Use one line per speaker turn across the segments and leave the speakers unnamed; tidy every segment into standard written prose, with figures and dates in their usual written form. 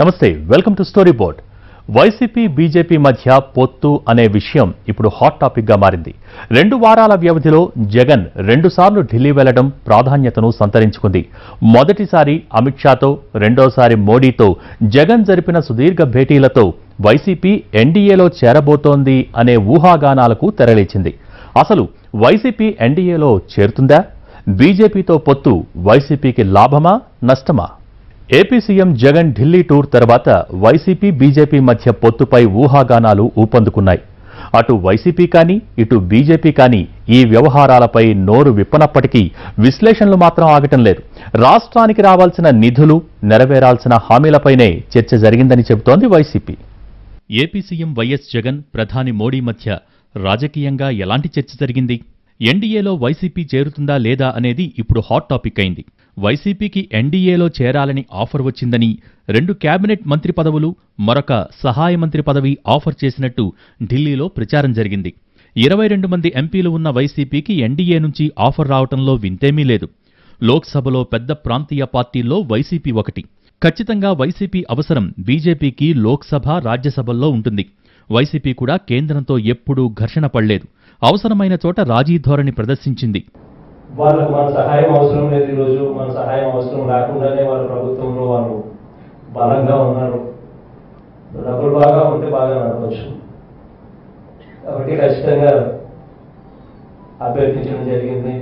నమస్తే, welcome to story board. YCP BJP మధ్య పొత్తు అనే విషయం ఇప్పుడు హాట్ టాపిక్ గా మారింది. 2 వారాల వ్యవధిలో జగన్ 2 సార్లు ఢిల్లీ వెళ్లడం ప్రాధాన్యతను సంతరించుకుంది. మొదటిసారి అమిత్ షాతో, రెండోసారి మోడీతో జగన్ జరిపిన సుదీర్ఘ భేటీలతో వైసీపీ ఎన్డీఏలో చేరబోతోంది అనే ఊహాగానాలకు తెరలేచింది. అసలు వైసీపీ ఎన్డీఏలో చేరుతుందా? బీజేపీతో పొత్తు వైసీపీకి లాభమా, నష్టమా? AP CM Jagan Delhi tour తర్వాత వైసీపీ బీజేపీ మధ్య పొత్తుపై ఊహాగానాలు ఊపందుకున్నాయి. అటు వైసీపీ కానీ ఇటు బీజేపీ కానీ ఈ వ్యవహారాలపై నోరు విప్పనప్పటికీ విశ్లేషణలు మాత్రం ఆగటం లేదు. రాష్ట్రానికి రావాల్సిన నిధులు, నెరవేరాల్సిన హామీలపైనే చర్చ జరిగిందని చెబుతోంది YCP. AP CM YS Jagan, ప్రధాని మోడీ మధ్య రాజకీయంగా ఎలాంటి చర్చ జరిగింది? ఎన్డీఏలో వైసీపీ చేరుతుందా లేదా అనేది ఇప్పుడు హాట్ టాపిక్ అయింది. వైసీపీకి ఎన్డీఏలో చేరాలని ఆఫర్ వచ్చిందని, 2 కేబినెట్ మంత్రి పదవులు, మరొక సహాయ మంత్రి పదవి ఆఫర్ చేసినట్టు ఢిల్లీలో ప్రచారం జరిగింది. 22 మంది ఎంపీలు ఉన్న వైసీపీకి ఎన్డీఏ నుంచి ఆఫర్ రావటంలో వింతేమీ లేదు. లోక్సభలో పెద్ద ప్రాంతీయ పార్టీల్లో వైసీపీ ఒకటి. ఖచ్చితంగా వైసీపీ అవసరం బీజేపీకి లోక్సభ, రాజ్యసభల్లో ఉంటుంది. వైసీపీ కూడా కేంద్రంతో ఎప్పుడూ ఘర్షణ పడలేదు. అవసరమైన చోట రాజీ ధోరణి ప్రదర్శించింది.
వాళ్ళకు మన సహాయం అవసరం లేదు. ఈరోజు మన సహాయం అవసరం లేకుండానే వాళ్ళ ప్రభుత్వంలో వాళ్ళు బలంగా ఉన్నారు. డబ్బులు బాగా ఉంటే బాగా నడవచ్చు. కాబట్టి ఖచ్చితంగా అభ్యర్థించడం జరిగింది.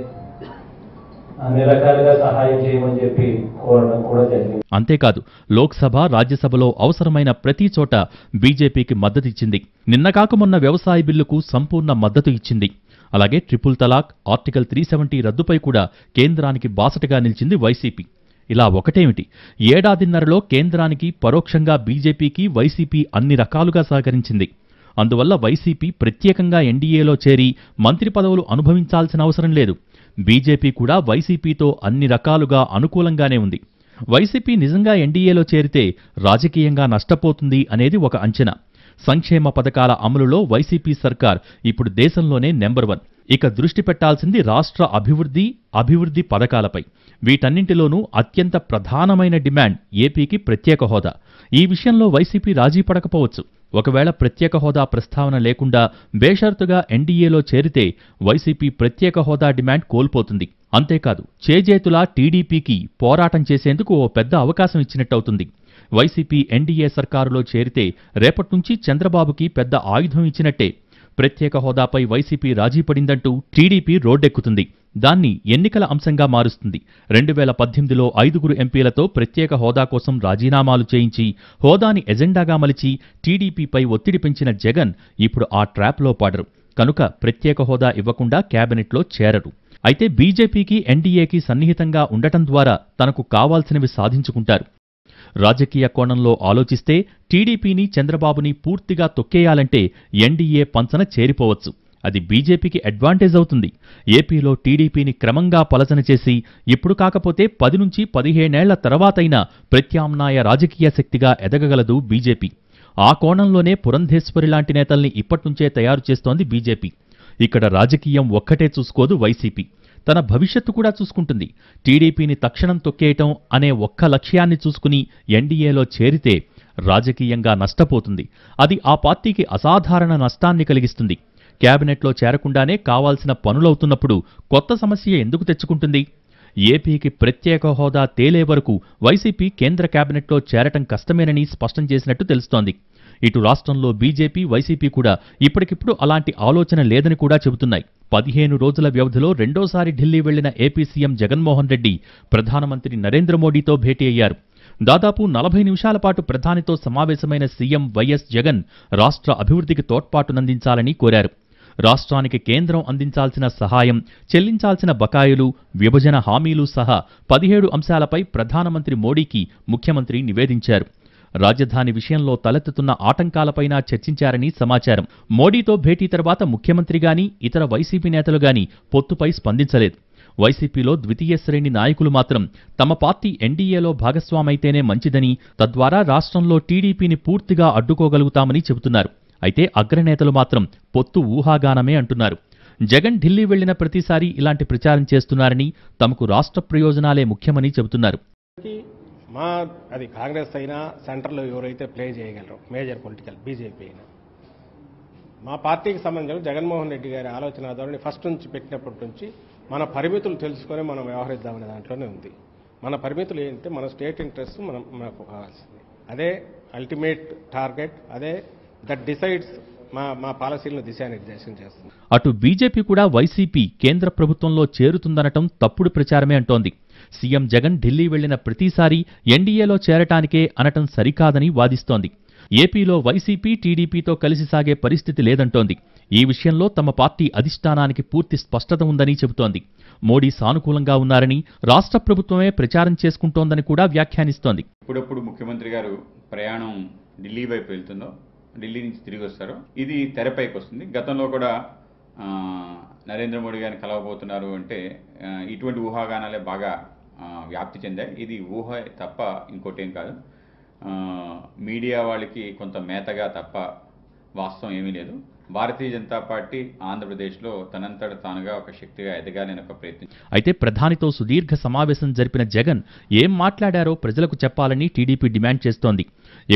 అన్ని రకాలుగా సహాయం చేయమని చెప్పి కోరడం కూడా జరిగింది.
అంతేకాదు, లోక్సభ, రాజ్యసభలో అవసరమైన ప్రతి చోట బీజేపీకి మద్దతిచ్చింది. నిన్న కాక మొన్న వ్యవసాయ బిల్లుకు సంపూర్ణ మద్దతు ఇచ్చింది. అలాగే ట్రిపుల్ తలాక్, ఆర్టికల్ 370 రద్దుపై కూడా కేంద్రానికి బాసటగా నిలిచింది వైసీపీ. ఇలా ఒకటేమిటి, ఏడాదిన్నరలో కేంద్రానికి పరోక్షంగా బీజేపీకి వైసీపీ అన్ని రకాలుగా సహకరించింది. అందువల్ల వైసీపీ ప్రత్యేకంగా ఎన్డీఏలో చేరి మంత్రి పదవులు అనుభవించాల్సిన అవసరం లేదు. బీజేపీ కూడా వైసీపీతో అన్ని రకాలుగా అనుకూలంగానే ఉంది. వైసీపీ నిజంగా ఎన్డీఏలో చేరితే రాజకీయంగా నష్టపోతుంది అనేది ఒక అంచనా. సంక్షేమ పథకాల అమలులో వైసీపీ సర్కార్ ఇప్పుడు దేశంలోనే నెంబర్ 1. ఇక దృష్టి పెట్టాల్సింది రాష్ట్ర అభివృద్ధి పథకాలపై. వీటన్నింటిలోనూ అత్యంత ప్రధానమైన డిమాండ్ ఏపీకి ప్రత్యేక హోదా. ఈ విషయంలో వైసీపీ రాజీ పడకపోవచ్చు. ఒకవేళ ప్రత్యేక హోదా ప్రస్తావన లేకుండా బేషరతుగా ఎన్డీఏలో చేరితే వైసీపీ ప్రత్యేక హోదా డిమాండ్ కోల్పోతుంది. అంతేకాదు, చేజేతులా టీడీపీకి పోరాటం చేసేందుకు ఓ పెద్ద అవకాశం ఇచ్చినట్టవుతుంది. వైసీపీ ఎన్డీఏ సర్కారులో చేరితే రేపట్నుంచి చంద్రబాబుకి పెద్ద ఆయుధం ఇచ్చినట్టే. ప్రత్యేక హోదాపై వైసీపీ రాజీ పడిందంటూ టీడీపీ రోడ్డెక్కుతుంది. దాన్ని ఎన్నికల అంశంగా మారుస్తుంది. 2018లో 5 ఎంపీలతో ప్రత్యేక హోదా కోసం రాజీనామాలు చేయించి హోదాని ఎజెండాగా మలిచి టీడీపీపై ఒత్తిడి పెంచిన జగన్ ఇప్పుడు ఆ ట్రాప్లో పడరు. కనుక ప్రత్యేక హోదా ఇవ్వకుండా కేబినెట్లో చేరరు. అయితే బీజేపీకి, ఎన్డీఏకి సన్నిహితంగా ఉండటం ద్వారా తనకు కావాల్సినవి సాధించుకుంటారు. రాజకీయ కోణంలో ఆలోచిస్తే టీడీపీని, చంద్రబాబుని పూర్తిగా తొక్కేయాలంటే ఎన్డీఏ పంచన చేరిపోవచ్చు. అది బీజేపీకి అడ్వాంటేజ్ అవుతుంది. ఏపీలో టీడీపీని క్రమంగా పలచన చేసి ఇప్పుడు కాకపోతే 10 నుంచి 15 ఏళ్ల తర్వాతైనా ప్రత్యామ్నాయ రాజకీయ శక్తిగా ఎదగగలదు బీజేపీ. ఆ కోణంలోనే పురంధేశ్వరి లాంటి నేతల్ని ఇప్పట్నుంచే తయారు చేస్తోంది బీజేపీ. ఇక్కడ రాజకీయం ఒక్కటే చూసుకోదు వైసీపీ, తన భవిష్యత్తు కూడా చూసుకుంటుంది. టీడీపీని తక్షణం తొక్కేయటం అనే ఒక్క లక్ష్యాన్ని చూసుకుని ఎన్డీఏలో చేరితే రాజకీయంగా నష్టపోతుంది. అది ఆ పార్టీకి అసాధారణ నష్టాన్ని కలిగిస్తుంది. కేబినెట్లో చేరకుండానే కావాల్సిన పనులవుతున్నప్పుడు కొత్త సమస్య ఎందుకు తెచ్చుకుంటుంది? ఏపీకి ప్రత్యేక హోదా తేలే వరకు వైసీపీ కేంద్ర కేబినెట్లో చేరటం కష్టమేనని స్పష్టం చేసినట్టు తెలుస్తోంది. ఇటు రాష్ట్రంలో బీజేపీ, వైసీపీ కూడా ఇప్పటికిప్పుడు అలాంటి ఆలోచన లేదని కూడా చెబుతున్నాయి. 15 రోజుల వ్యవధిలో రెండోసారి ఢిల్లీ వెళ్లిన ఏపీ సీఎం జగన్మోహన్ రెడ్డి ప్రధానమంత్రి నరేంద్ర మోడీతో భేటీ అయ్యారు. దాదాపు 40 నిమిషాల పాటు ప్రధానితో సమావేశమైన సీఎం వైఎస్ జగన్ రాష్ట్ర అభివృద్ధికి తోడ్పాటునందించాలని కోరారు. రాష్ట్రానికి కేంద్రం అందించాల్సిన సహాయం, చెల్లించాల్సిన బకాయిలు, విభజన హామీలు సహా 17 అంశాలపై ప్రధానమంత్రి మోడీకి ముఖ్యమంత్రి నివేదించారు. రాజధాని విషయంలో తలెత్తుతున్న ఆటంకాలపైనా చర్చించారని సమాచారం. మోడీతో భేటీ తర్వాత ముఖ్యమంత్రిగాని, ఇతర వైసీపీ నేతలుగాని పొత్తుపై స్పందించలేదు. వైసీపీలో ద్వితీయ శ్రేణి నాయకులు మాత్రం తమ పార్టీ ఎన్డీఏలో భాగస్వామైతేనే మంచిదని, తద్వారా రాష్ట్రంలో టీడీపీని పూర్తిగా అడ్డుకోగలుగుతామని చెబుతున్నారు. అయితే అగ్రనేతలు మాత్రం పొత్తు ఊహాగానమే అంటున్నారు. జగన్ ఢిల్లీ వెళ్లిన ప్రతిసారి ఇలాంటి ప్రచారం చేస్తున్నారని, తమకు రాష్ట్ర ప్రయోజనాలే ముఖ్యమని చెబుతున్నారు.
అది కాంగ్రెస్ అయినా సెంటర్లో ఎవరైతే ప్లే చేయగలరో మేజర్ పొలిటికల్ బీజేపీ అయినా మా పార్టీకి సంబంధించిన జగన్మోహన్ రెడ్డి గారి ఆలోచన ధోరణి ఫస్ట్ నుంచి పెట్టినప్పటి నుంచి మన పరిమితులు తెలుసుకొని మనం వ్యవహరిద్దామనే దాంట్లోనే ఉంది. మన పరిమితులు ఏంటంటే మన స్టేట్ ఇంట్రెస్ట్ మనకు కావాల్సింది, అదే అల్టిమేట్ టార్గెట్, అదే దట్ డిసైడ్స్ మా పాలసీలను దిశానిర్దేశం చేస్తుంది.
అటు బీజేపీ కూడా వైసీపీ కేంద్ర ప్రభుత్వంలో చేరుతుందనటం తప్పుడు ప్రచారమే అంటోంది. సీఎం జగన్ ఢిల్లీ వెళ్లిన ప్రతిసారి ఎన్డీఏలో చేరటానికే అనటం సరికాదని వాదిస్తోంది. ఏపీలో వైసీపీ టీడీపీతో కలిసి సాగే పరిస్థితి లేదంటోంది. ఈ విషయంలో తమ పార్టీ అధిష్టానానికి పూర్తి స్పష్టత ఉందని చెబుతోంది. మోడీ సానుకూలంగా ఉన్నారని, రాష్ట్ర ప్రభుత్వమే ప్రచారం చేసుకుంటోందని కూడా వ్యాఖ్యానిస్తోంది.
ఇప్పుడప్పుడు ముఖ్యమంత్రి గారు ప్రయాణం ఢిల్లీ వైపు వెళ్తుందో, ఢిల్లీ నుంచి తిరిగి వస్తారో ఇది తెరపైకి వస్తుంది. గతంలో కూడా నరేంద్ర మోడీ గారిని కలవబోతున్నారు అంటే ఇటువంటి ఊహాగానాలే బాగా వ్యాప్తి చెందాయి. ఇది ఊహ తప్ప ఇంకోటేం కాదు. మీడియా వాళ్ళకి కొంత మేతగా తప్ప వాస్తవం ఏమీ లేదు. భారతీయ జనతా పార్టీ ఆంధ్రప్రదేశ్లో తనంతట తానుగా ఒక శక్తిగా ఎదగాలని ఒక ప్రయత్నం.
అయితే ప్రధానితో సుదీర్ఘ సమావేశం జరిపిన జగన్ ఏం మాట్లాడారో ప్రజలకు చెప్పాలని టీడీపీ డిమాండ్ చేస్తోంది.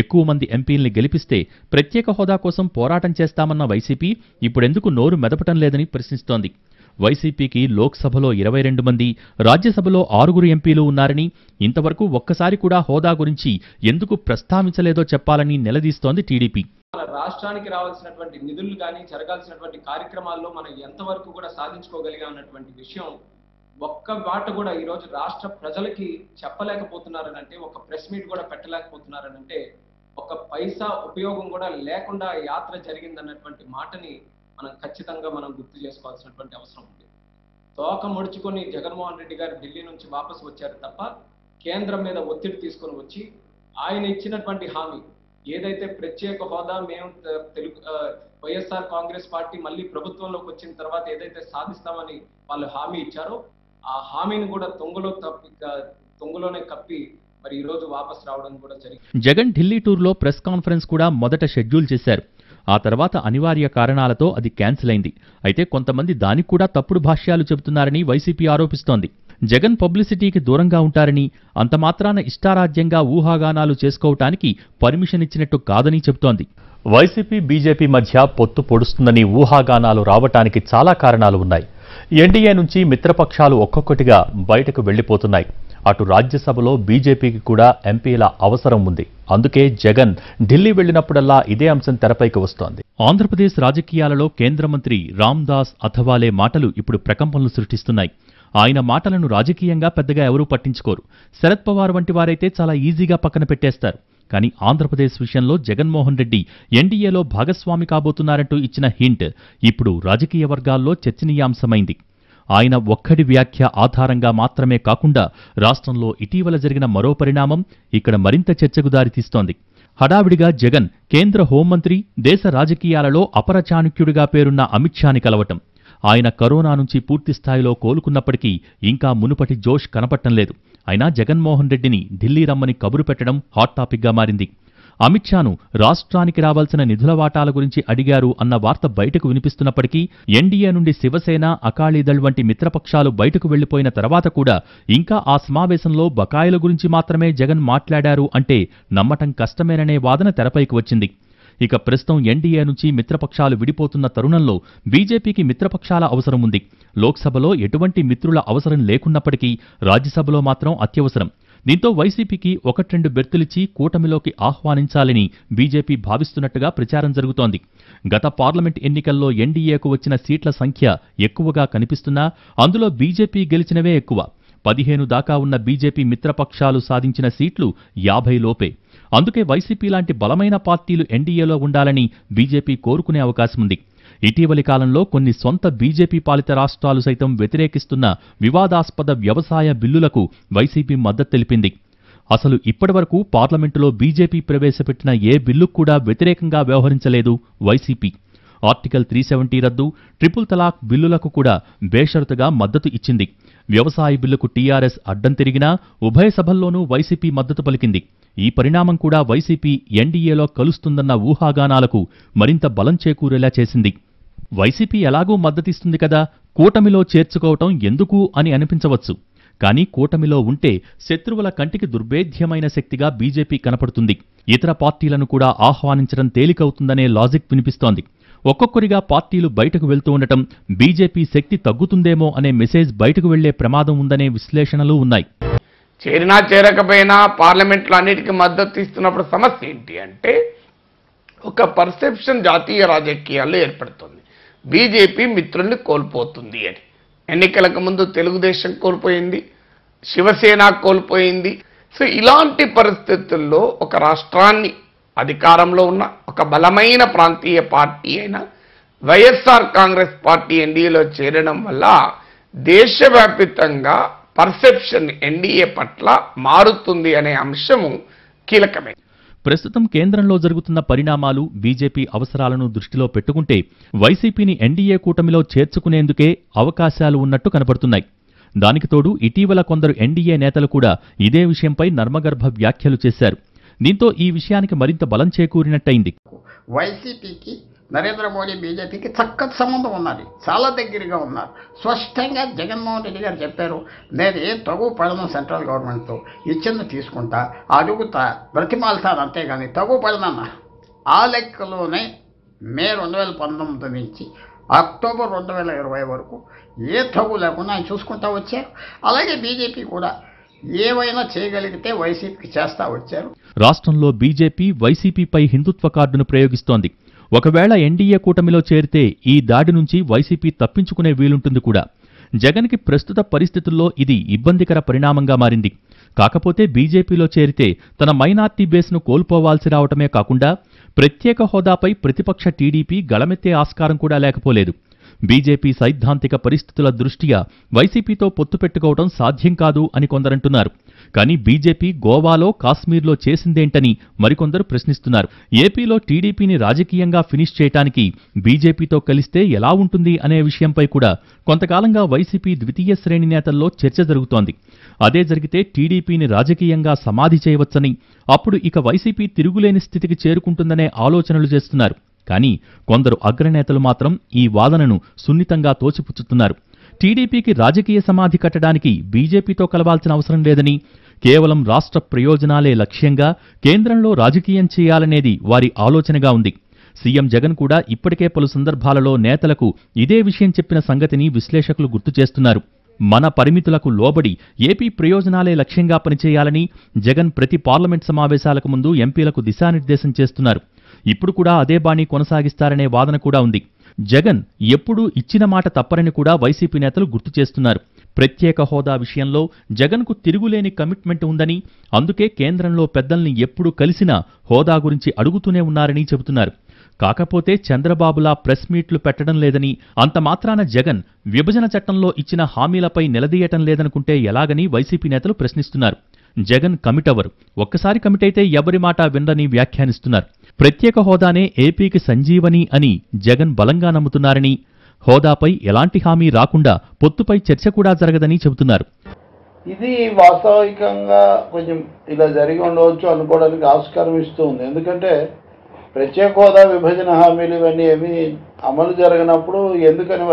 ఎక్కువ మంది ఎంపీల్ని గెలిపిస్తే ప్రత్యేక హోదా కోసం పోరాటం చేస్తామన్న వైసీపీ ఇప్పుడెందుకు నోరు మెదపటం లేదని ప్రశ్నిస్తోంది. వైసీపీకి లోక్సభలో 22 మంది, రాజ్యసభలో 6 ఎంపీలు ఉన్నారని, ఇంతవరకు ఒక్కసారి కూడా హోదా గురించి ఎందుకు ప్రస్తావించలేదో చెప్పాలని నిలదీస్తోంది టీడీపీ.
మన రాష్ట్రానికి రావాల్సినటువంటి నిధులు కానీ జరగాల్సినటువంటి కార్యక్రమాల్లో మనం ఎంతవరకు కూడా సాధించుకోగలిగా అన్నటువంటి విషయం ఒక్క మాట కూడా ఈరోజు రాష్ట్ర ప్రజలకి చెప్పలేకపోతున్నారనంటే, ఒక ప్రెస్ మీట్ కూడా పెట్టలేకపోతున్నారనంటే, ఒక పైసా ఉపయోగం కూడా లేకుండా యాత్ర జరిగిందన్నటువంటి మాటని మనం ఖచ్చితంగా గుర్తు చేసుకోవాల్సినటువంటి అవసరం ఉంది. తోక ముడుచుకొని జగన్మోహన్ రెడ్డి గారు ఢిల్లీ నుంచి వాపసు వచ్చారు తప్ప కేంద్రం మీద ఒత్తిడి తీసుకొని వచ్చి ఆయన ఇచ్చినటువంటి హామీ ఏదైతే ప్రత్యేక హోదా మేము వైఎస్ఆర్ కాంగ్రెస్ పార్టీ మళ్ళీ ప్రభుత్వంలోకి వచ్చిన తర్వాత ఏదైతే సాధిస్తామని వాళ్ళు హామీ ఇచ్చారో ఆ హామీని కూడా తొంగులోనే కప్పి మరి ఈ రోజు వాపసు రావడం కూడా జరిగింది.
జగన్ ఢిల్లీ టూర్లో ప్రెస్ కాన్ఫరెన్స్ కూడా మొదట షెడ్యూల్ చేశారు. ఆ తర్వాత అనివార్య కారణాలతో అది క్యాన్సిల్ అయింది. అయితే కొంతమంది దానికి కూడా తప్పుడు భాష్యాలు చెబుతున్నారని వైసీపీ ఆరోపిస్తోంది. జగన్ పబ్లిసిటీకి దూరంగా ఉంటారని, అంతమాత్రాన ఇష్టారాజ్యంగా ఊహాగానాలు చేసుకోవటానికి పర్మిషన్ ఇచ్చినట్టు కాదని చెబుతోంది. వైసీపీ బీజేపీ మధ్య పొత్తు పొడుస్తుందని ఊహాగానాలు రావటానికి చాలా కారణాలు ఉన్నాయి. ఎన్డీఏ నుంచి మిత్రపక్షాలు ఒక్కొక్కటిగా బయటకు వెళ్లిపోతున్నాయి. అటు రాజ్యసభలో బీజేపీకి కూడా ఎంపీల అవసరం ఉంది. అందుకే జగన్ ఢిల్లీ వెళ్లినప్పుడల్లా ఇదే అంశం తెరపైకి వస్తోంది. ఆంధ్రప్రదేశ్ రాజకీయాలలో కేంద్ర మంత్రి రామ్దాస్ అథవాలే మాటలు ఇప్పుడు ప్రకంపనలు సృష్టిస్తున్నాయి. ఆయన మాటలను రాజకీయంగా పెద్దగా ఎవరూ పట్టించుకోరు. శరద్ పవార్ వంటి వారైతే చాలా ఈజీగా పక్కన పెట్టేస్తారు. కానీ ఆంధ్రప్రదేశ్ విషయంలో జగన్మోహన్ రెడ్డి ఎన్డీఏలో భాగస్వామి కాబోతున్నారంటూ ఇచ్చిన హింట్ ఇప్పుడు రాజకీయ వర్గాల్లో చర్చనీయాంశమైంది. ఆయన ఒక్కడి వ్యాఖ్య ఆధారంగా మాత్రమే కాకుండా రాష్ట్రంలో ఇటీవల జరిగిన మరో పరిణామం ఇక్కడ మరింత చర్చకు దారితీస్తోంది. హడావిడిగా జగన్ కేంద్ర హోంమంత్రి, దేశ రాజకీయాలలో అపర చాణక్యుడిగా పేరున్న అమిత్ షాని కలవటం. ఆయన కరోనా నుంచి పూర్తిస్థాయిలో కోలుకున్నప్పటికీ ఇంకా మునుపటి జోష్ కనపట్టం లేదు. అయినా జగన్మోహన్ రెడ్డిని ఢిల్లీ రమ్మని కబురు పెట్టడం హాట్ టాపిక్గా మారింది. అమిత్ షాను రాష్ట్రానికి రావాల్సిన నిధుల వాటాల గురించి అడిగారు అన్న వార్త బయటకు వినిపిస్తున్నప్పటికీ ఎన్డీఏ నుండి శివసేన, అకాలీదళ్ వంటి మిత్రపక్షాలు బయటకు వెళ్లిపోయిన తర్వాత కూడా ఇంకా ఆ సమావేశంలో బకాయిల గురించి మాత్రమే జగన్ మాట్లాడారు అంటే నమ్మటం కష్టమేననే వాదన తెరపైకి వచ్చింది. ఇక ప్రస్తుతం ఎన్డీఏ నుంచి మిత్రపక్షాలు విడిపోతున్న తరుణంలో బీజేపీకి మిత్రపక్షాల అవసరం ఉంది. లోక్సభలో ఎటువంటి మిత్రుల అవసరం లేకున్నప్పటికీ రాజ్యసభలో మాత్రం అత్యవసరం. దీంతో వైసీపీకి 1-2 బెర్తులిచ్చి కూటమిలోకి ఆహ్వానించాలని బీజేపీ భావిస్తున్నట్టుగా ప్రచారం జరుగుతోంది. గత పార్లమెంట్ ఎన్నికల్లో ఎన్డీఏకు వచ్చిన సీట్ల సంఖ్య ఎక్కువగా కనిపిస్తున్నా అందులో బీజేపీ గెలిచినవే ఎక్కువ. 15 దాకా ఉన్న బీజేపీ మిత్రపక్షాలు సాధించిన సీట్లు 50 లోపే. అందుకే వైసీపీ లాంటి బలమైన పార్టీలు ఎన్డీఏలో ఉండాలని బీజేపీ కోరుకునే అవకాశముంది. ఇటీవలి కాలంలో కొన్ని సొంత బీజేపీ పాలిత రాష్ట్రాలు సైతం వ్యతిరేకిస్తున్న వివాదాస్పద వ్యవసాయ బిల్లులకు వైసీపీ మద్దతు తెలిపింది. అసలు ఇప్పటివరకు పార్లమెంటులో బీజేపీ ప్రవేశపెట్టిన ఏ బిల్లుకు కూడా వ్యతిరేకంగా వ్యవహరించలేదు వైసీపీ. ఆర్టికల్ 370 రద్దు, ట్రిపుల్ తలాక్ బిల్లులకు కూడా బేషరతుగా మద్దతు ఇచ్చింది. వ్యవసాయ బిల్లుకు టీఆర్ఎస్ అడ్డం తిరిగినా ఉభయ సభల్లోనూ వైసీపీ మద్దతు పలికింది. ఈ పరిణామం కూడా వైసీపీ ఎన్డీఏలో కలుస్తుందన్న ఊహాగానాలకు మరింత బలం చేకూరేలా చేసింది. వైసీపీ ఎలాగూ మద్దతిస్తుంది కదా, కూటమిలో చేర్చుకోవటం ఎందుకు అని అనిపించవచ్చు. కానీ కూటమిలో ఉంటే శత్రువుల కంటికి దుర్భేద్యమైన శక్తిగా బీజేపీ కనపడుతుంది. ఇతర పార్టీలను కూడా ఆహ్వానించడం తేలికవుతుందనే లాజిక్ వినిపిస్తోంది. ఒక్కొక్కరిగా పార్టీలు బయటకు వెళ్తూ ఉండటం బీజేపీ శక్తి తగ్గుతుందేమో అనే మెసేజ్ బయటకు వెళ్లే ప్రమాదం ఉందనే విశ్లేషణలు ఉన్నాయి.
చేరినా చేరకపోయినా పార్లమెంట్లో అన్నిటికీ మద్దతు ఇస్తున్నప్పుడు సమస్య ఏంటి అంటే ఒక పర్సెప్షన్ జాతీయ రాజకీయాల్లో ఏర్పడుతుంది. బీజేపీ మిత్రుల్ని కోల్పోతుంది అని. ఎన్నికలకు ముందు తెలుగుదేశం కోల్పోయింది, శివసేన కోల్పోయింది. సో ఇలాంటి పరిస్థితుల్లో ఒక రాష్ట్రాన్ని అధికారంలో ఉన్న ఒక బలమైన ప్రాంతీయ పార్టీ అయిన వైఎస్ఆర్ కాంగ్రెస్ పార్టీ ఎన్డీఏలో చేరడం వల్ల దేశవ్యాప్తంగా పర్సెప్షన్ ఎన్డీఏ పట్ల మారుతుంది అనే అంశము కీలకమే.
ప్రస్తుతం కేంద్రంలో జరుగుతున్న పరిణామాలు బీజేపీ అవసరాలను దృష్టిలో పెట్టుకుంటే వైసీపీని ఎన్డీఏ కూటమిలో చేర్చుకునేందుకే అవకాశాలు ఉన్నట్టు కనపడుతున్నాయి. దానికి తోడు ఇటీవల కొందరు ఎన్డీఏ నేతలు కూడా ఇదే విషయంపై నర్మగర్భ వ్యాఖ్యలు చేశారు. దీంతో ఈ విషయానికి మరింత బలం చేకూరినట్టయింది.
వైసీపీకి నరేంద్ర మోడీ బీజేపీకి చక్కటి సంబంధం ఉన్నది, చాలా దగ్గరగా ఉన్నారు. స్పష్టంగా జగన్మోహన్ రెడ్డి గారు చెప్పారు, నేను ఏం తగు పడను, సెంట్రల్ గవర్నమెంట్తో ఇచ్చింది తీసుకుంటా, అడుగుతా, బ్రతిమాలుతాను, అంతేగాని తగు పడనన్నా. ఆ లెక్కలోనే మే 2019 నుంచి అక్టోబర్ 2020 వరకు ఏ తగు లేకుండా ఆయన చూసుకుంటా వచ్చారు. అలాగే బీజేపీ కూడా ఏవైనా చేయగలిగితే వైసీపీకి చేస్తా వచ్చారు.
రాష్ట్రంలో బీజేపీ వైసీపీపై హిందుత్వ కార్డును ప్రయోగిస్తోంది. ఒకవేళ ఎన్డీఏ కూటమిలో చేరితే ఈ దాడి నుంచి వైసీపీ తప్పించుకునే వీలుంటుంది కూడా. జగన్కి ప్రస్తుత పరిస్థితుల్లో ఇది ఇబ్బందికర పరిణామంగా మారింది. కాకపోతే బీజేపీలో చేరితే తన మైనార్టీ బేస్ను కోల్పోవాల్సి రావటమే కాకుండా ప్రత్యేక హోదాపై ప్రతిపక్ష టీడీపీ గళమెత్తే ఆస్కారం కూడా లేకపోలేదు. బీజేపీ సైద్ధాంతిక పరిస్థితుల దృష్ట్యా వైసీపీతో పొత్తు పెట్టుకోవడం సాధ్యం కాదు అని కొందరంటున్నారు. కానీ బీజేపీ గోవాలో, కాశ్మీర్లో చేసిందేంటని మరికొందరు ప్రశ్నిస్తున్నారు. ఏపీలో టీడీపీని రాజకీయంగా ఫినిష్ చేయటానికి బీజేపీతో కలిస్తే ఎలా ఉంటుంది అనే విషయంపై కూడా కొంతకాలంగా వైసీపీ ద్వితీయ శ్రేణి నేతల్లో చర్చ జరుగుతోంది. అదే జరిగితే టీడీపీని రాజకీయంగా సమాధి చేయవచ్చని, అప్పుడు ఇక వైసీపీ తిరుగులేని స్థితికి చేరుకుంటుందనే ఆలోచనలు చేస్తున్నారు. కానీ కొందరు అగ్రనేతలు మాత్రం ఈ వాదనను సున్నితంగా తోసిపుచ్చుతున్నారు. టీడీపీకి రాజకీయ సమాధి కట్టడానికి బీజేపీతో కలవాల్సిన అవసరం లేదని, కేవలం రాష్ట్ర ప్రయోజనాలే లక్ష్యంగా కేంద్రంలో రాజకీయం చేయాలనేది వారి ఆలోచనగా ఉంది. సీఎం జగన్ కూడా ఇప్పటికే పలు సందర్భాలలో నేతలకు ఇదే విషయం చెప్పిన సంగతిని విశ్లేషకులు గుర్తు చేస్తున్నారు. మన పరిమితులకు లోబడి ఏపీ ప్రయోజనాలే లక్ష్యంగా పనిచేయాలని జగన్ ప్రతి పార్లమెంట్ సమావేశాలకు ముందు ఎంపీలకు దిశానిర్దేశం చేస్తున్నారు. ఇప్పుడు కూడా అదే బాణీ కొనసాగిస్తారనే వాదన కూడా ఉంది. జగన్ ఎప్పుడూ ఇచ్చిన మాట తప్పరని కూడా వైసీపీ నేతలు గుర్తు చేస్తున్నారు. ప్రత్యేక హోదా విషయంలో జగన్కు తిరుగులేని కమిట్మెంట్ ఉందని, అందుకే కేంద్రంలో పెద్దల్ని ఎప్పుడు కలిసినా హోదా గురించి అడుగుతూనే ఉన్నారని చెబుతున్నారు. కాకపోతే చంద్రబాబులా ప్రెస్ మీట్లు పెట్టడం లేదని, అంత మాత్రాన జగన్ విభజన చట్టంలో ఇచ్చిన హామీలపై నిలదీయటం లేదనుకుంటే ఎలాగని వైసీపీ నేతలు ప్రశ్నిస్తున్నారు. జగన్ కమిట్ అవ్వరు, ఒక్కసారి కమిట్ అయితే ఎవరి మాట వినరని వ్యాఖ్యానిస్తున్నారు. ప్రత్యేక హోదానే ఏపీకి సంజీవని అని జగన్ బలంగా నమ్ముతున్నారని, హోదాపై ఎలాంటి హామీ రాకుండా పొత్తుపై చర్చ కూడా జరగదని చెబుతున్నారు.
ఇది వాస్తవికంగా కొంచెం ఇలా జరిగి ఉండవచ్చు అనుకోవడానికి ఆస్కారం ఇస్తూ ఉంది. ఎందుకంటే ప్రత్యేక హోదా, విభజన హామీలు ఇవన్నీ ఏమీ అమలు జరగనప్పుడు ఎందుకని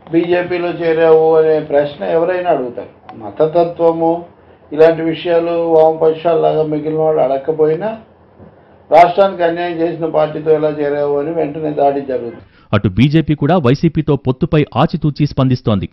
బీజేపీలో చేరావు అనే ప్రశ్న ఎవరైనా అడుగుతారు. మతతత్వము ఇలాంటి విషయాలు వామపక్షాల్లాగా మిగిలిన వాళ్ళు అడగకపోయినా రాష్ట్రానికి అన్యాయం చేసిన పార్టీతో ఎలా చేరావు అని వెంటనే దాడి జరుగుతుంది.
అటు బీజేపీ కూడా వైసీపీతో పొత్తుపై ఆచితూచి స్పందిస్తోంది.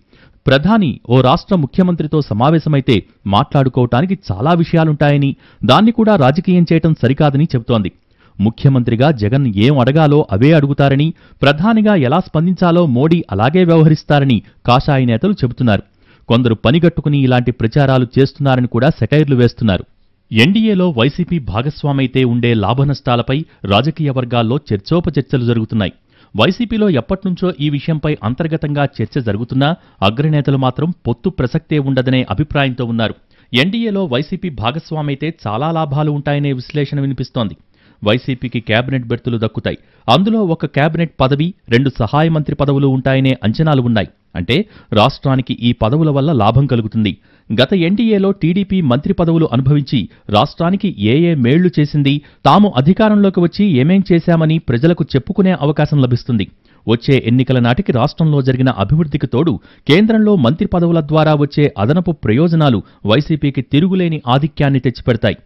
ప్రధాని ఓ రాష్ట్ర ముఖ్యమంత్రితో సమావేశమైతే మాట్లాడుకోవటానికి చాలా విషయాలుంటాయని, దాన్ని కూడా రాజకీయం చేయటం సరికాదని చెబుతోంది. ముఖ్యమంత్రిగా జగన్ ఏం అడగాలో అవే అడుగుతారని, ప్రధానిగా ఎలా స్పందించాలో మోడీ అలాగే వ్యవహరిస్తారని కాషాయ నేతలు చెబుతున్నారు. కొందరు పనిగట్టుకుని ఇలాంటి ప్రచారాలు చేస్తున్నారని కూడా సెటైర్లు వేస్తున్నారు. ఎన్డీఏలో వైసీపీ భాగస్వామైతే ఉండే లాభనష్టాలపై రాజకీయ వర్గాల్లో చర్చోపచర్చలు జరుగుతున్నాయి. వైసీపీలో ఎప్పట్నుంచో ఈ విషయంపై అంతర్గతంగా చర్చ జరుగుతున్నా అగ్రనేతలు మాత్రం పొత్తు ప్రసక్తే ఉండదనే అభిప్రాయంతో ఉన్నారు. ఎన్డీఏలో వైసీపీ భాగస్వామైతే చాలా లాభాలు ఉంటాయనే విశ్లేషణ వినిపిస్తోంది. వైసీపీకి కేబినెట్ బెర్తులు దక్కుతాయి. అందులో ఒక కేబినెట్ పదవి, 2 సహాయ మంత్రి పదవులు ఉంటాయనే అంచనాలు ఉన్నాయి. అంటే రాష్ట్రానికి ఈ పదవుల వల్ల లాభం కలుగుతుంది. గత ఎన్డీఏలో టీడీపీ మంత్రి పదవులు అనుభవించి రాష్ట్రానికి ఏ మేళ్లు చేసింది, తాము అధికారంలోకి వచ్చి ఏమేం చేశామని ప్రజలకు చెప్పుకునే అవకాశం లభిస్తుంది. వచ్చే ఎన్నికల నాటికి రాష్ట్రంలో జరిగిన అభివృద్ధికి తోడు కేంద్రంలో మంత్రి పదవుల ద్వారా వచ్చే అదనపు ప్రయోజనాలు వైసీపీకి తిరుగులేని ఆధిక్యాన్ని తెచ్చిపెడతాయి.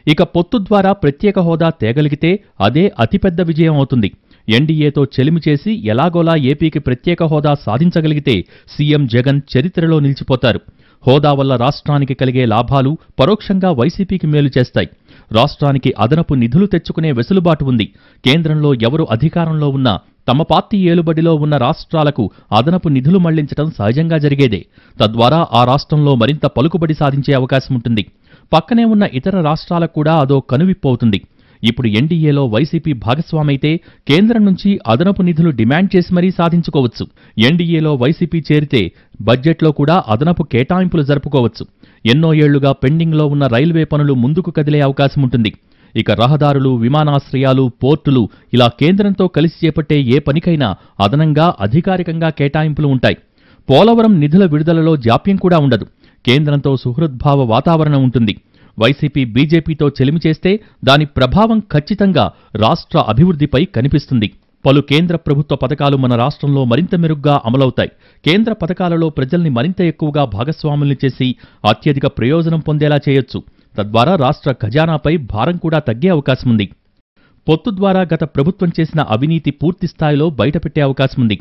ఇక పొత్తు ద్వారా ప్రత్యేక హోదా తేగలిగితే అదే అతిపెద్ద విజయం అవుతుంది. ఎన్డీఏతో చెలిమి చేసి ఎలాగోలా ఏపీకి ప్రత్యేక హోదా సాధించగలిగితే సీఎం జగన్ చరిత్రలో నిలిచిపోతారు. హోదా వల్ల రాష్ట్రానికి కలిగే లాభాలు పరోక్షంగా వైసీపీకి మేలు చేస్తాయి. రాష్ట్రానికి అదనపు నిధులు తెచ్చుకునే వెసులుబాటు ఉంది. కేంద్రంలో ఎవరు అధికారంలో ఉన్నా తమ పార్టీ ఏలుబడిలో ఉన్న రాష్ట్రాలకు అదనపు నిధులు మళ్లించడం సహజంగా జరిగేదే. తద్వారా ఆ రాష్ట్రంలో మరింత పలుకుబడి సాధించే అవకాశం ఉంటుంది. పక్కనే ఉన్న ఇతర రాష్ట్రాలకు కూడా అదో కనువిప్పవుతుంది. ఇప్పుడు ఎన్డీఏలో వైసీపీ భాగస్వామైతే కేంద్రం నుంచి అదనపు నిధులు డిమాండ్ చేసి మరీ సాధించుకోవచ్చు. ఎన్డీఏలో వైసీపీ చేరితే బడ్జెట్లో కూడా అదనపు కేటాయింపులు జరుపుకోవచ్చు. ఎన్నో ఏళ్లుగా పెండింగ్లో ఉన్న రైల్వే పనులు ముందుకు కదిలే అవకాశం ఉంటుంది. ఇక రహదారులు, విమానాశ్రయాలు, పోర్టులు ఇలా కేంద్రంతో కలిసి చేపట్టే ఏ పనికైనా అదనంగా అధికారికంగా కేటాయింపులు ఉంటాయి. పోలవరం నిధుల విడుదలలో జాప్యం కూడా ఉండదు. కేంద్రంతో సుహృద్భావ వాతావరణం ఉంటుంది. వైసీపీ బీజేపీతో చెలిమి చేస్తే దాని ప్రభావం ఖచ్చితంగా రాష్ట్ర అభివృద్ధిపై కనిపిస్తుంది. పలు కేంద్ర ప్రభుత్వ పథకాలు మన రాష్ట్రంలో మరింత మెరుగ్గా అమలవుతాయి. కేంద్ర పథకాలలో ప్రజల్ని మరింత ఎక్కువగా భాగస్వాముల్ని చేసి అత్యధిక ప్రయోజనం పొందేలా చేయొచ్చు. తద్వారా రాష్ట్ర ఖజానాపై భారం కూడా తగ్గే అవకాశముంది. పొత్తు ద్వారా గత ప్రభుత్వం చేసిన అవినీతి పూర్తిస్థాయిలో బయటపెట్టే అవకాశముంది.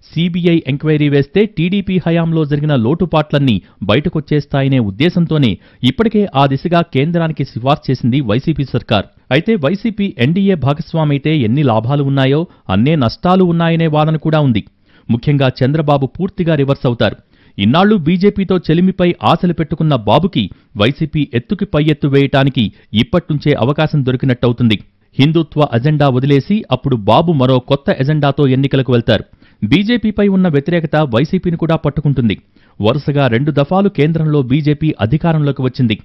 సీబీఐ ఎంక్వైరీ వేస్తే టీడీపీ హయాంలో జరిగిన లోటుపాట్లన్నీ బయటకొచ్చేస్తాయనే ఉద్దేశంతోనే ఇప్పటికే ఆ దిశగా కేంద్రానికి సిఫార్సు చేసింది వైసీపీ సర్కార్. అయితే వైసీపీ ఎన్డీఏ భాగస్వామైతే ఎన్ని లాభాలు ఉన్నాయో అన్నే నష్టాలు ఉన్నాయనే వాదన కూడా ఉంది. ముఖ్యంగా చంద్రబాబు పూర్తిగా రివర్స్ అవుతారు. ఇన్నాళ్లు బీజేపీతో చెలిమిపై ఆశలు పెట్టుకున్న బాబుకి వైసీపీ ఎత్తుకి పై ఎత్తు వేయటానికి ఇప్పట్నుంచే అవకాశం దొరికినట్టవుతుంది. హిందుత్వ అజెండా వదిలేసి అప్పుడు బాబు మరో కొత్త ఎజెండాతో ఎన్నికలకు వెళ్తారు. బీజేపీపై ఉన్న వ్యతిరేకత వైసీపీని కూడా పట్టుకుంటుంది. వరుసగా 2 దఫాలు కేంద్రంలో బీజేపీ అధికారంలోకి వచ్చింది.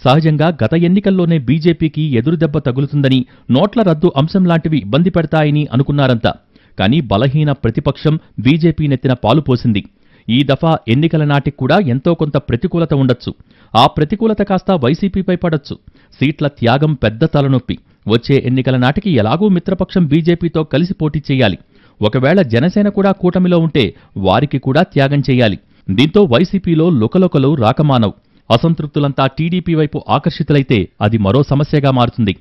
సహజంగా గత ఎన్నికల్లోనే బీజేపీకి ఎదురుదెబ్బ తగులుతుందని, నోట్ల రద్దు అంశం లాంటివి ఇబ్బంది పెడతాయని అనుకున్నారంతా. కానీ బలహీన ప్రతిపక్షం బీజేపీ నెత్తిన పాలు పోసింది. ఈ దఫా ఎన్నికల నాటికి కూడా ఎంతో కొంత ప్రతికూలత ఉండొచ్చు. ఆ ప్రతికూలత కాస్త వైసీపీపై పడొచ్చు. సీట్ల త్యాగం పెద్ద తలనొప్పి. వచ్చే ఎన్నికల నాటికి ఎలాగూ మిత్రపక్షం బీజేపీతో కలిసి పోటీ చేయాలి. ఒకవేళ జనసేన కూడా కూటమిలో ఉంటే వారికి కూడా త్యాగం చేయాలి. దీంతో వైసీపీలో లుకలుకలు రాకమానవు. అసంతృప్తులంతా టీడీపీ వైపు ఆకర్షితులైతే అది మరో సమస్యగా మారుతుంది.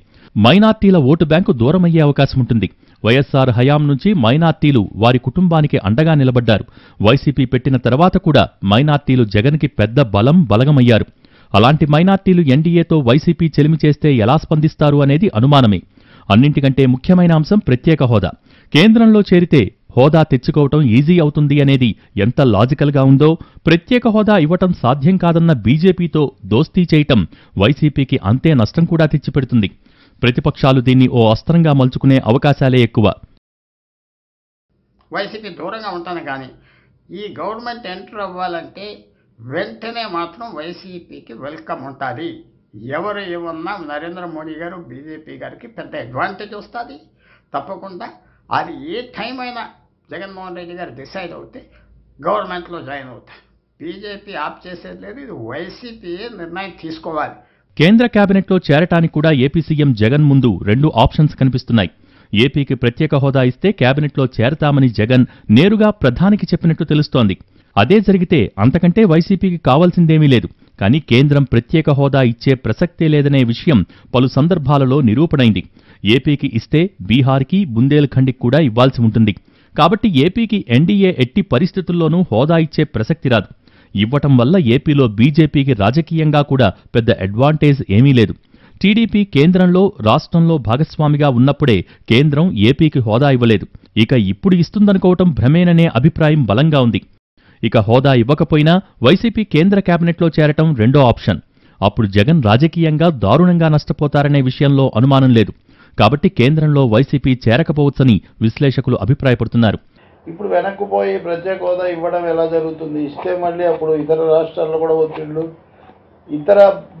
మైనార్టీల ఓటు బ్యాంకు దూరమయ్యే అవకాశముంటుంది. వైఎస్సార్ హయాం నుంచి మైనార్టీలు వారి కుటుంబానికి అండగా నిలబడ్డారు. వైసీపీ పెట్టిన తర్వాత కూడా మైనార్టీలు జగన్కి పెద్ద బలగమయ్యారు. అలాంటి మైనార్టీలు ఎన్డీఏతో వైసీపీ చెలిమి చేస్తే ఎలా స్పందిస్తారు అనేది అనుమానమే. అన్నింటికంటే ముఖ్యమైన అంశం ప్రత్యేక హోదా. కేంద్రంలో చేరితే హోదా తెచ్చుకోవటం ఈజీ అవుతుంది అనేది ఎంత లాజికల్గా ఉందో, ప్రత్యేక హోదా ఇవ్వటం సాధ్యం కాదన్న బీజేపీతో దోస్తీ చేయటం వైసీపీకి అంతే నష్టం కూడా తెచ్చిపెడుతుంది. ప్రతిపక్షాలు దీన్ని ఓ అస్త్రంగా మలుచుకునే అవకాశాలే ఎక్కువ.
వైసీపీ దూరంగా ఉంటాను కానీ ఈ గవర్నమెంట్ ఎంటర్ అవ్వాలంటే వెంటనే మాత్రం వైసీపీకి వెల్కమ్ ఉంటుంది. ఎవరు ఏమన్నా నరేంద్ర మోడీ గారు బీజేపీ గారికి పెద్ద అడ్వాంటేజ్ వస్తుంది తప్పకుండా. అది ఏ టైం అయినా జగన్మోహన్ రెడ్డి గారు డిసైడ్ అవుతే గవర్నమెంట్లో జాయిన్ అవుతారు. బీజేపీ ఆప్ చేసేది లేదు. ఇది వైసీపీ నిర్ణయం తీసుకోవాలి.
కేంద్ర కేబినెట్లో చేరటానికి కూడా ఏపీ సీఎం జగన్ ముందు 2 ఆప్షన్స్ కనిపిస్తున్నాయి. ఏపీకి ప్రత్యేక హోదా ఇస్తే కేబినెట్లో చేరతామని జగన్ నేరుగా ప్రధానికి చెప్పినట్టు తెలుస్తోంది. అదే జరిగితే అంతకంటే వైసీపీకి కావాల్సిందేమీ లేదు. కానీ కేంద్రం ప్రత్యేక హోదా ఇచ్చే ప్రసక్తే లేదనే విషయం పలు సందర్భాలలో నిరూపణైంది. ఏపీకి ఇస్తే బీహార్కి, బుందేల్ఖండ్కి కూడా ఇవ్వాల్సి ఉంటుంది. కాబట్టి ఏపీకి ఎన్డీఏ ఎట్టి పరిస్థితుల్లోనూ హోదా ఇచ్చే ప్రసక్తి రాదు. ఇవ్వటం వల్ల ఏపీలో బీజేపీకి రాజకీయంగా కూడా పెద్ద అడ్వాంటేజ్ ఏమీ లేదు. టీడీపీ కేంద్రంలో, రాష్ట్రంలో భాగస్వామిగా ఉన్నప్పుడే కేంద్రం ఏపీకి హోదా ఇవ్వలేదు. ఇక ఇప్పుడు ఇస్తుందనుకోవటం భ్రమేననే అభిప్రాయం బలంగా ఉంది. ఇక హోదా ఇవ్వకపోయినా వైసీపీ కేంద్ర కేబినెట్లో చేరటం రెండో ఆప్షన్. అప్పుడు జగన్ రాజకీయంగా దారుణంగా నష్టపోతారనే విషయంలో అనుమానం లేదు. కాబట్టి కేంద్రంలో వైసీపీ చేరకపోవచ్చని విశ్లేషకులు అభిప్రాయపడుతున్నారు.
ఇప్పుడు వెనక్కుపోయి ప్రత్యేక హోదా ఇవ్వడం ఎలా జరుగుతుంది? ఇస్తే మళ్ళీ అప్పుడు ఇతర రాష్ట్రాల్లో కూడా ఒత్తిళ్లు, ఇతర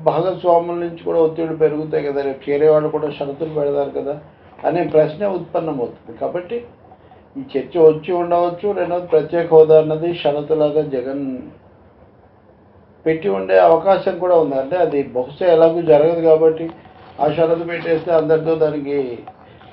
భాగస్వాముల నుంచి కూడా ఒత్తిళ్లు పెరుగుతాయి కదా. రేపు చేరే వాళ్ళు కూడా షరతులు పెడతారు కదా అనే ప్రశ్న ఉత్పన్నమవుతుంది. కాబట్టి ఈ చర్చ వచ్చి ఉండవచ్చు. రెండవది ప్రత్యేక హోదా అన్నది షరతులాగా జగన్ పెట్టి ఉండే అవకాశం కూడా ఉంది. అంటే అది బహుశా ఎలాగూ జరగదు కాబట్టి ఆ షరతు పెట్టేస్తే అందరితో దానికి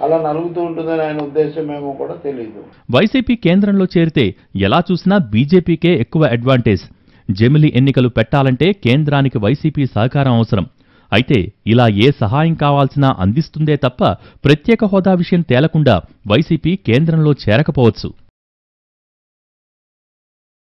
అలా నలుగుతూ ఉంటుందని ఆయన ఉద్దేశం ఏమో కూడా తెలియదు.
వైసీపీ కేంద్రంలో చేరితే ఎలా చూసినా బీజేపీకే ఎక్కువ అడ్వాంటేజ్. జమిలి ఎన్నికలు పెట్టాలంటే కేంద్రానికి వైసీపీ సహకారం అవసరం. అయితే ఇలా ఏ సహాయం కావాల్సినా అందిస్తుందే తప్ప ప్రత్యేక హోదా విషయం తేలకుండా వైసీపీ కేంద్రంలో చేరకపోవచ్చు.